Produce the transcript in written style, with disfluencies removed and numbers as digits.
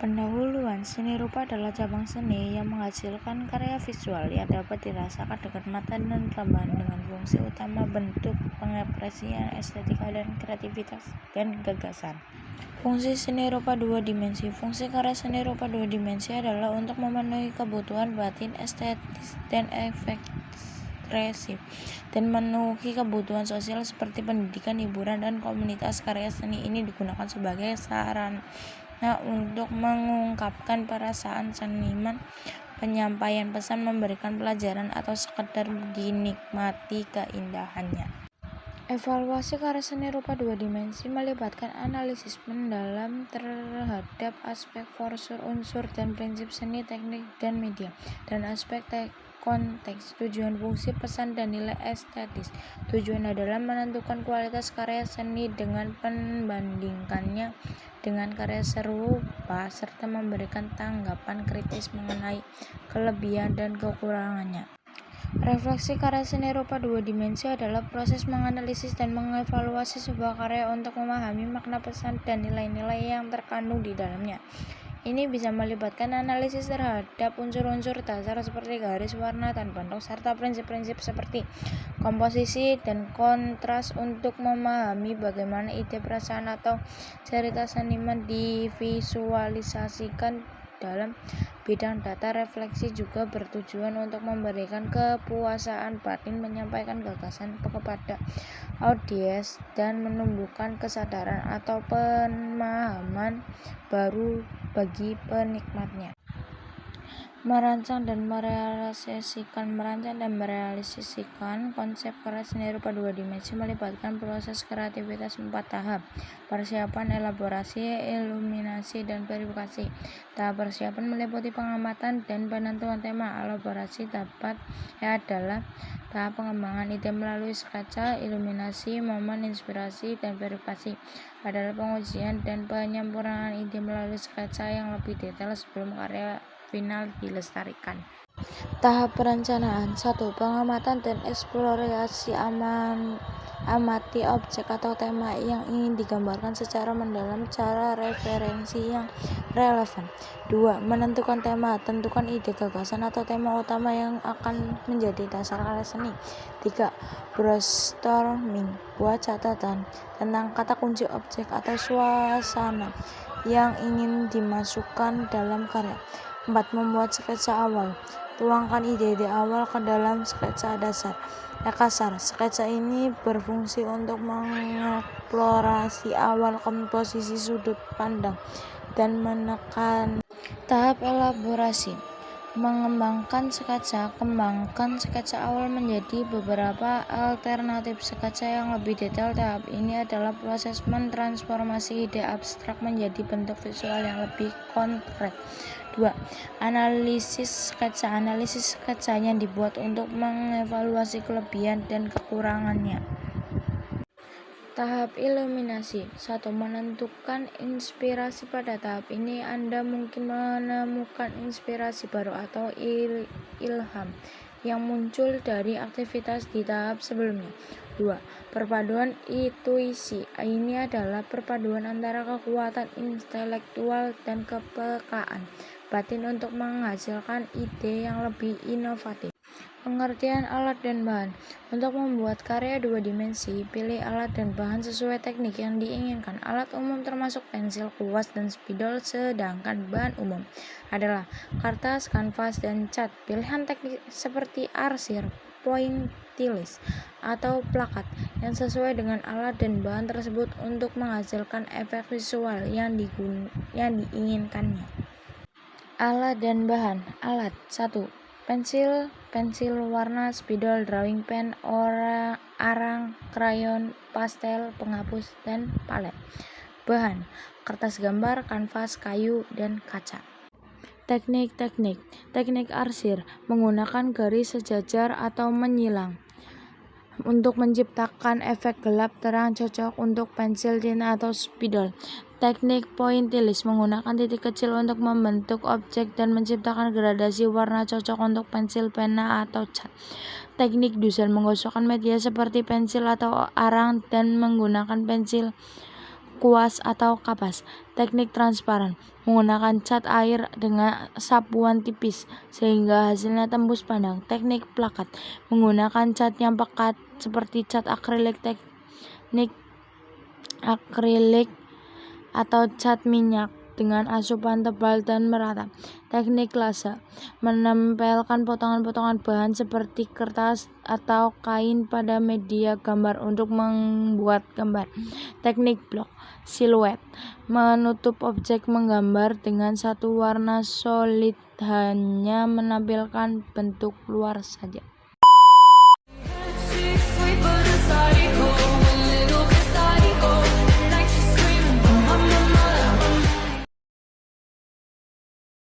Pendahuluan seni rupa adalah cabang seni yang menghasilkan karya visual yang dapat dirasakan dengan mata dan tambahan dengan fungsi utama bentuk pengekspresian estetika dan kreativitas dan gagasan. Fungsi seni rupa dua dimensi. Fungsi karya seni rupa dua dimensi adalah untuk memenuhi kebutuhan batin estetis dan ekspresif dan memenuhi kebutuhan sosial seperti pendidikan, hiburan, dan komunitas. Karya seni ini digunakan sebagai sarana untuk mengungkapkan perasaan seniman, penyampaian pesan, memberikan pelajaran, atau sekedar dinikmati keindahannya. Evaluasi karya seni rupa dua dimensi melibatkan analisis mendalam terhadap aspek unsur dan prinsip seni, teknik, dan media, dan aspek konteks, tujuan, fungsi, pesan, dan nilai estetis. Tujuan adalah menentukan kualitas karya seni dengan membandingkannya dengan karya serupa serta memberikan tanggapan kritis mengenai kelebihan dan kekurangannya. Refleksi karya seni rupa dua dimensi adalah proses menganalisis dan mengevaluasi sebuah karya untuk memahami makna, pesan, dan nilai-nilai yang terkandung di dalamnya. Ini bisa melibatkan analisis terhadap unsur-unsur dasar seperti garis, warna, dan bentuk, serta prinsip-prinsip seperti komposisi dan kontras untuk memahami bagaimana ide, perasaan, atau cerita seniman divisualisasikan dalam bidang data. Refleksi juga bertujuan untuk memberikan kepuasan batin, menyampaikan gagasan kepada audiens, dan menumbuhkan kesadaran atau pemahaman baru bagi penikmatnya. Merancang dan merealisasikan konsep karya seni rupa dua dimensi melibatkan proses kreativitas 4 tahap: persiapan, elaborasi, iluminasi, dan verifikasi. Tahap persiapan meliputi pengamatan dan penentuan tema. Elaborasi adalah tahap pengembangan ide melalui sketsa. Iluminasi, momen inspirasi, dan verifikasi adalah pengujian dan penyempurnaan ide melalui sketsa yang lebih detail sebelum karya final dilestarikan. Tahap perencanaan 1. Pengamatan dan eksplorasi. Amati objek atau tema yang ingin digambarkan secara mendalam, cara referensi yang relevan. 2. Menentukan tema. Tentukan ide, gagasan, atau tema utama yang akan menjadi dasar karya seni. 3. Brainstorming. Buat catatan tentang kata kunci, objek, atau suasana yang ingin dimasukkan dalam karya. 4. Membuat sketsa awal. Tuangkan ide-ide awal ke dalam sketsa dasar. Kasar. Sketsa ini berfungsi untuk mengeksplorasi awal komposisi, sudut pandang, dan menekan. Tahap elaborasi. Mengembangkan sketsa. Kembangkan sketsa awal menjadi beberapa alternatif sketsa yang lebih detail. Tahap ini adalah proses mentransformasi ide abstrak menjadi bentuk visual yang lebih konkret. 2. Analisis sketsa. Analisis sketsa yang dibuat untuk mengevaluasi kelebihan dan kekurangannya. Tahap iluminasi. 1. Menentukan inspirasi. Pada tahap ini Anda mungkin menemukan inspirasi baru atau ilham yang muncul dari aktivitas di tahap sebelumnya. 2. Perpaduan intuisi. Ini adalah perpaduan antara kekuatan intelektual dan kepekaan batin untuk menghasilkan ide yang lebih inovatif. Pengertian alat dan bahan. Untuk membuat karya dua dimensi, pilih alat dan bahan sesuai teknik yang diinginkan. Alat umum termasuk pensil, kuas, dan spidol, sedangkan bahan umum adalah kertas, kanvas, dan cat. Pilihan teknik seperti arsir, pointillis, atau plakat yang sesuai dengan alat dan bahan tersebut untuk menghasilkan efek visual yang diinginkannya. Alat dan bahan. Alat 1. Pensil warna, spidol, drawing pen, arang, krayon, pastel, penghapus, dan palet. Bahan: kertas gambar, kanvas, kayu, dan kaca. Teknik arsir menggunakan garis sejajar atau menyilang untuk menciptakan efek gelap terang, cocok untuk pensil, tinta, atau spidol. Teknik pointillis menggunakan titik kecil untuk membentuk objek dan menciptakan gradasi warna, cocok untuk pensil, pena, atau cat. Teknik dusan menggosokkan media seperti pensil atau arang dan menggunakan pensil, kuas atau kapas. Teknik transparan, menggunakan cat air dengan sapuan tipis sehingga hasilnya tembus pandang. Teknik plakat, menggunakan cat yang pekat seperti cat akrilik. Teknik akrilik atau cat minyak dengan asupan tebal dan merata. Teknik lase, menempelkan potongan-potongan bahan seperti kertas atau kain pada media gambar untuk membuat gambar. Teknik blok siluet, menutup objek menggambar dengan satu warna solid, hanya menampilkan bentuk luar saja.